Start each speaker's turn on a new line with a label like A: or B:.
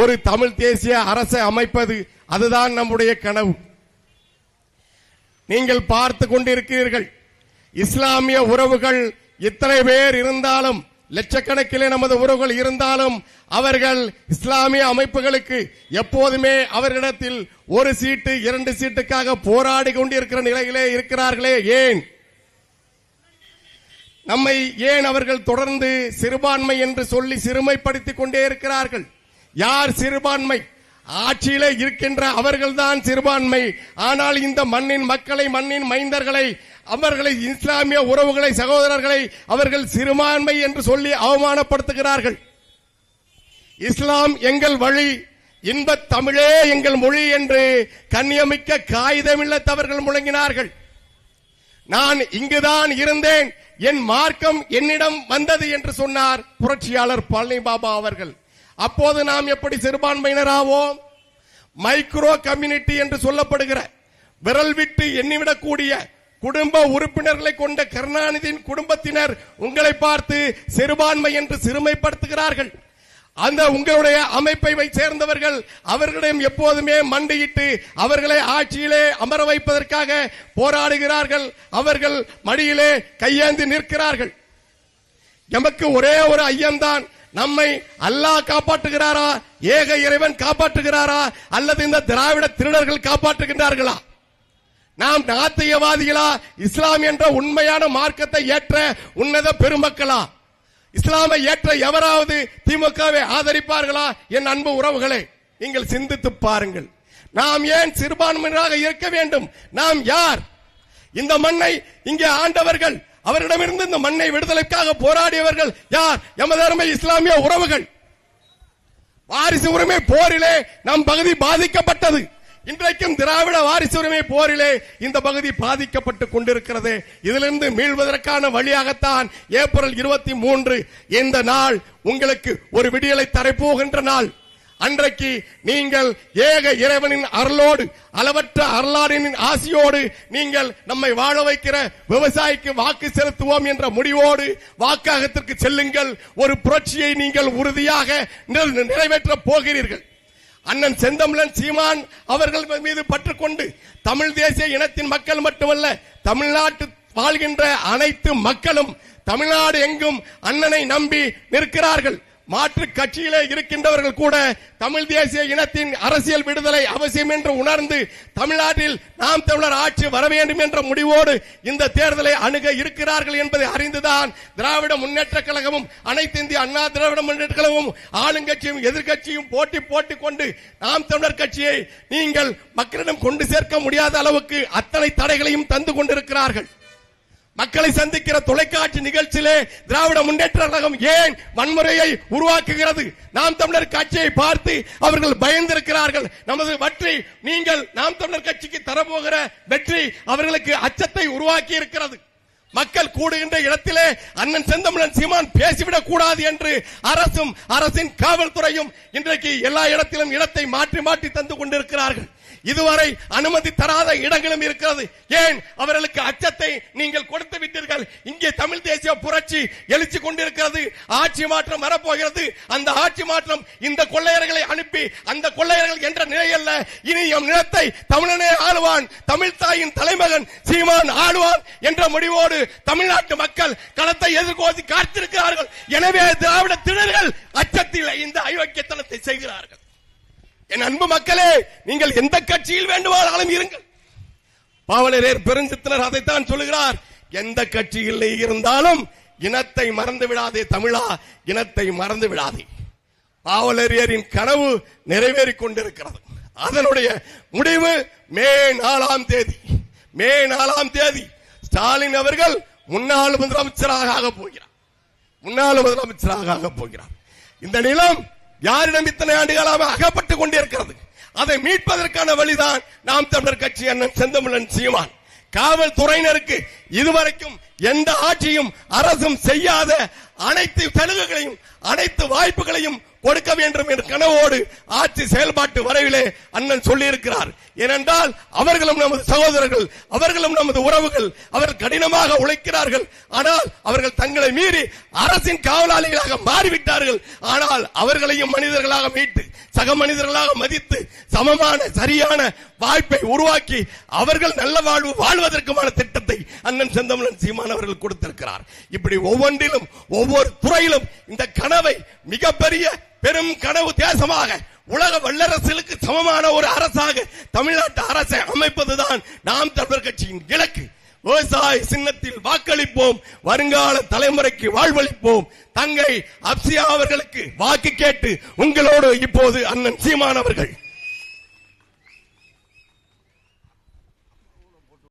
A: ஒரு தமிழ் தேசிய அரசை அமைப்பது அதுதான் நம்முடைய கனவு. நீங்கள் பார்த்து கொண்டிருக்கிறீர்கள், இஸ்லாமிய உறவுகள் இத்தனை பேர் இருந்தாலும், லட்சக்கணக்கிலே நமது உறவுகள் இருந்தாலும், அவர்கள் இஸ்லாமிய அமைப்புகளுக்கு எப்போதுமே அவர்களிடத்தில் ஒரு சீட்டு 2 சீட்டுக்காக போராடி கொண்டிருக்கிற நிலையிலே இருக்கிறார்களே. ஏன் நம்மை ஏன் அவர்கள் தொடர்ந்து சிறுபான்மை என்று சொல்லி சிறுமைப்படுத்திக் கொண்டே இருக்கிறார்கள்? யார் சிறுபான்மை? ஆட்சியிலே இருக்கின்ற அவர்கள்தான் சிறுபான்மை. ஆனால் இந்த மண்ணின் மக்களை, மண்ணின் மைந்தர்களை, அவர்களை, இஸ்லாமிய உறவுகளை, சகோதரர்களை அவர்கள் சிறுபான்மை என்று சொல்லி அவமானப்படுத்துகிறார்கள். இஸ்லாம் எங்கள் வழி, இன்பத் தமிழே எங்கள் மொழி என்று கண்ணியமிக்க காகிதமில்லத்தவர்கள் முழங்கினார்கள். நான் இங்குதான் இருந்தேன், என் மார்க்கம் என்னிடம் வந்தது என்று சொன்னார் புரட்சியாளர் பழனி பாபா அவர்கள். அப்போது நாம் எப்படி சிறுபான்மையினராவோம்? மைக்ரோ கம்யூனிட்டி என்று சொல்லப்படுகிற, விரல் விட்டு எண்ணிவிடக்கூடிய குடும்ப உறுப்பினர்களை கொண்ட கருணாநிதியின் குடும்பத்தினர் உங்களை பார்த்து சிறுபான்மை என்று சிறுமைப்படுத்துகிறார்கள். அந்த உங்களுடைய அமைப்பை சேர்ந்தவர்கள் அவர்களிடம் எப்போதுமே மண்டியிட்டு அவர்களை ஆட்சியிலே அமர வைப்பதற்காக போராடுகிறார்கள். அவர்கள் மடியிலே கையேந்தி நிற்கிறார்கள். எமக்கு ஒரே ஒரு ஐயம்தான், நம்மை அல்லாஹ் காப்பாற்றுகிறாரா, ஏக இறைவன் காப்பாற்றுகிறாரா, அல்லது இந்த திராவிட திருடர்கள் காப்பாற்றுகின்றார்களா? நாம் நாத்தியவாதிகளா, இஸ்லாம் என்ற உண்மையான மார்க்கத்தை ஏற்ற உன்னத பெருமக்களா? இஸ்லாமை ஏற்ற எவராவது திமுகவை ஆதரிப்பார்களா? என் அன்பு உறவுகளே, நீங்கள் சிந்தித்து பாருங்கள். நாம் ஏன் சிறுபான்மையினராக இருக்க வேண்டும்? நாம் யார்? இந்த மண்ணை இங்கே ஆண்டவர்கள், அவரிடமிருந்து இந்த மண்ணை விடுதலைக்காக போராடியவர்கள் யார்? எமது அருமை இஸ்லாமிய உறவுகள். வாரிசு உரிமை போரிலே நம் பகுதி பாதிக்கப்பட்டது. இன்றைக்கும் திராவிட வாரிசு உரிமை போரிலே இந்த பகுதி பாதிக்கப்பட்டுக் கொண்டிருக்கிறது. இதிலிருந்து மீள்வதற்கான வழியாகத்தான் ஏப்ரல் 23 இந்த நாள் உங்களுக்கு ஒரு விடியலை தரப்போகின்ற நாள். அன்றைக்கு நீங்கள் ஏக இறைவனின் அருளோடு, அளவற்ற அருளாரின் ஆசியோடு நீங்கள் நம்மை வாழ வைக்கிற விவசாயிக்கு வாக்கு செலுத்துவோம் என்ற முடிவோடு வாக்காகத்திற்கு செல்லுங்கள். ஒரு புரட்சியை நீங்கள் உறுதியாக நிறைவேற்ற போகிறீர்கள். அண்ணன் செந்தமிழன் சீமான் அவர்கள் மீது பற்றுக்கொண்டு தமிழ் தேசிய இனத்தின் மக்கள் மட்டுமல்ல, தமிழ்நாட்டு வாழ்கின்ற அனைத்து மக்களும் தமிழ்நாடு எங்கும் அண்ணனை நம்பி நிற்கிறார்கள். மாற்று கட்சியிலே இருக்கின்றவர்கள் கூட தமிழ் தேசிய இனத்தின் அரசியல் விடுதலை அவசியம் என்று உணர்ந்து தமிழ்நாட்டில் நாம் தமிழர் ஆட்சி வர வேண்டும் என்ற முடிவோடு இந்த தேர்தலை அணுக இருக்கிறார்கள் என்பதை அறிந்துதான் திராவிட முன்னேற்ற கழகமும் அனைத்து இந்திய அண்ணா திராவிட முன்னேற்ற கழகமும் ஆளுங்கட்சியும் எதிர்கட்சியும் போட்டி கொண்டு நாம் தமிழர் கட்சியை நீங்கள் மக்களிடம் கொண்டு சேர்க்க முடியாத அளவுக்கு அத்தனை தடைகளையும் தந்து கொண்டிருக்கிறார்கள். மக்களை சந்திக்கிற தொலைக்காட்சி நிகழ்ச்சியிலே திராவிட முன்னேற்ற கழகம் ஏன் வன்முறையை உருவாக்குகிறது? நாம் தமிழர் கட்சியை பார்த்து அவர்கள் பயந்திருக்கிறார்கள். நமது வெற்றி நீங்கள் நாம் தமிழர் கட்சிக்கு தரப்போகிற வெற்றி அவர்களுக்கு அச்சத்தை உருவாக்கி இருக்கிறது. மக்கள் கூடுகின்ற இடத்திலே அண்ணன் செந்தமிழன் சீமான் பேசிவிடக் கூடாது என்று அரசும் அரசின் காவல்துறையும் இன்றைக்கு எல்லா இடத்திலும் இடத்தை மாற்றி மாற்றி தந்து கொண்டிருக்கிறார்கள். இதுவரை அனுமதி தராத இடங்களும் இருக்கிறது. ஏன்? அவர்களுக்கு அச்சத்தை நீங்கள் கொடுத்து விட்டீர்கள். இங்கே தமிழ் தேசிய புரட்சி எழுச்சி கொண்டிருக்கிறது. ஆட்சி மாற்றம் வரப்போகிறது. அந்த ஆட்சி மாற்றம் இந்த கொள்ளையர்களை அனுப்பி, அந்த கொள்ளையர்கள் என்ற நிலையல்ல, இனி எம் நிலத்தை தமிழனே ஆளுவான், தமிழ் தாயின் தலைமகன் சீமான் ஆளுவான் என்ற முடிவோடு தமிழ்நாட்டு மக்கள் களத்தை எதிர்கோதி காத்திருக்கிறார்கள். எனவே திராவிட திருடர்கள் அச்சத்தில் இந்த அயோக்கியத்தனத்தை செய்கிறார்கள். என் அன்பு மக்களே, நீங்கள் எந்த கட்சியில் வேண்டுமானாலும் இருங்கள். பாவலரேர் பெருஞ்சித்தினர் அதைத்தான் சொல்லுகிறார். எந்த கட்சியில் இருந்தாலும் இனத்தை மறந்து விடாதே தமிழா, இனத்தை மறந்து விடாதே. பாவலரேரின் கனவு நிறைவேறிக் கொண்டிருக்கிறது. அதனுடைய முடிவு மே 4ஆம் தேதி ஸ்டாலின் அவர்கள் முன்னாள் முதலமைச்சராக போகிறார். இந்த நிலம் யாரிடம் இத்தனை ஆண்டுகளாக அகப்பட்டுக் கொண்டிருக்கிறது? அதை மீட்பதற்கான வழிதான் நாம் தமிழர் கட்சி அண்ணன் செந்தமிழன் சீமான். காவல்துறையினருக்கு இதுவரைக்கும் எந்த ஆட்சியும் அரசும் செய்யாத அனைத்து சலுகைகளையும் அனைத்து வாய்ப்புகளையும் கொடுக்க வேண்டும் என்ற கனவோடு ஆட்சி செயல்பாட்டு வரைவிலே அண்ணன் சொல்லியிருக்கிறார். ஏனென்றால் அவர்களும் நமது சகோதரர்கள், அவர்களும் நமது உறவுகள். அவர்கள் கடினமாக உழைக்கிறார்கள். ஆனால் அவர்கள் தங்களை மீறி அரசின் காவலாளிகளாக மாறிவிட்டார்கள். ஆனால் அவர்களையும் மனிதர்களாக மீட்டு சக மனிதர்களாக மதித்து சமமான சரியான வாய்ப்பை உருவாக்கி அவர்கள் நல்ல வாழ்வு வாழ்வதற்குமான திட்டத்தை அண்ணன் செந்தமிழன் சீமான் அவர்கள் கொடுத்திருக்கிறார். இப்படி ஒவ்வொன்றிலும் ஒவ்வொரு துறையிலும் இந்த கனவை மிகப்பெரிய பெரும் கனவு தேசமாக உலக வல்லரசுகளுக்கு சமமான ஒரு அரசாக தமிழ்நாட்டு அரசை அமைப்பதுதான் நாம் தமிழர் கட்சியின் இலக்கு. விவசாய சின்னத்தில் வாக்களிப்போம், வருங்கால தலைமுறைக்கு வாழ்வளிப்போம். தங்கை அப்சியா அவர்களுக்கு வாக்கு கேட்டு உங்களோடு இப்போது அண்ணன் சீமான் அவர்கள்.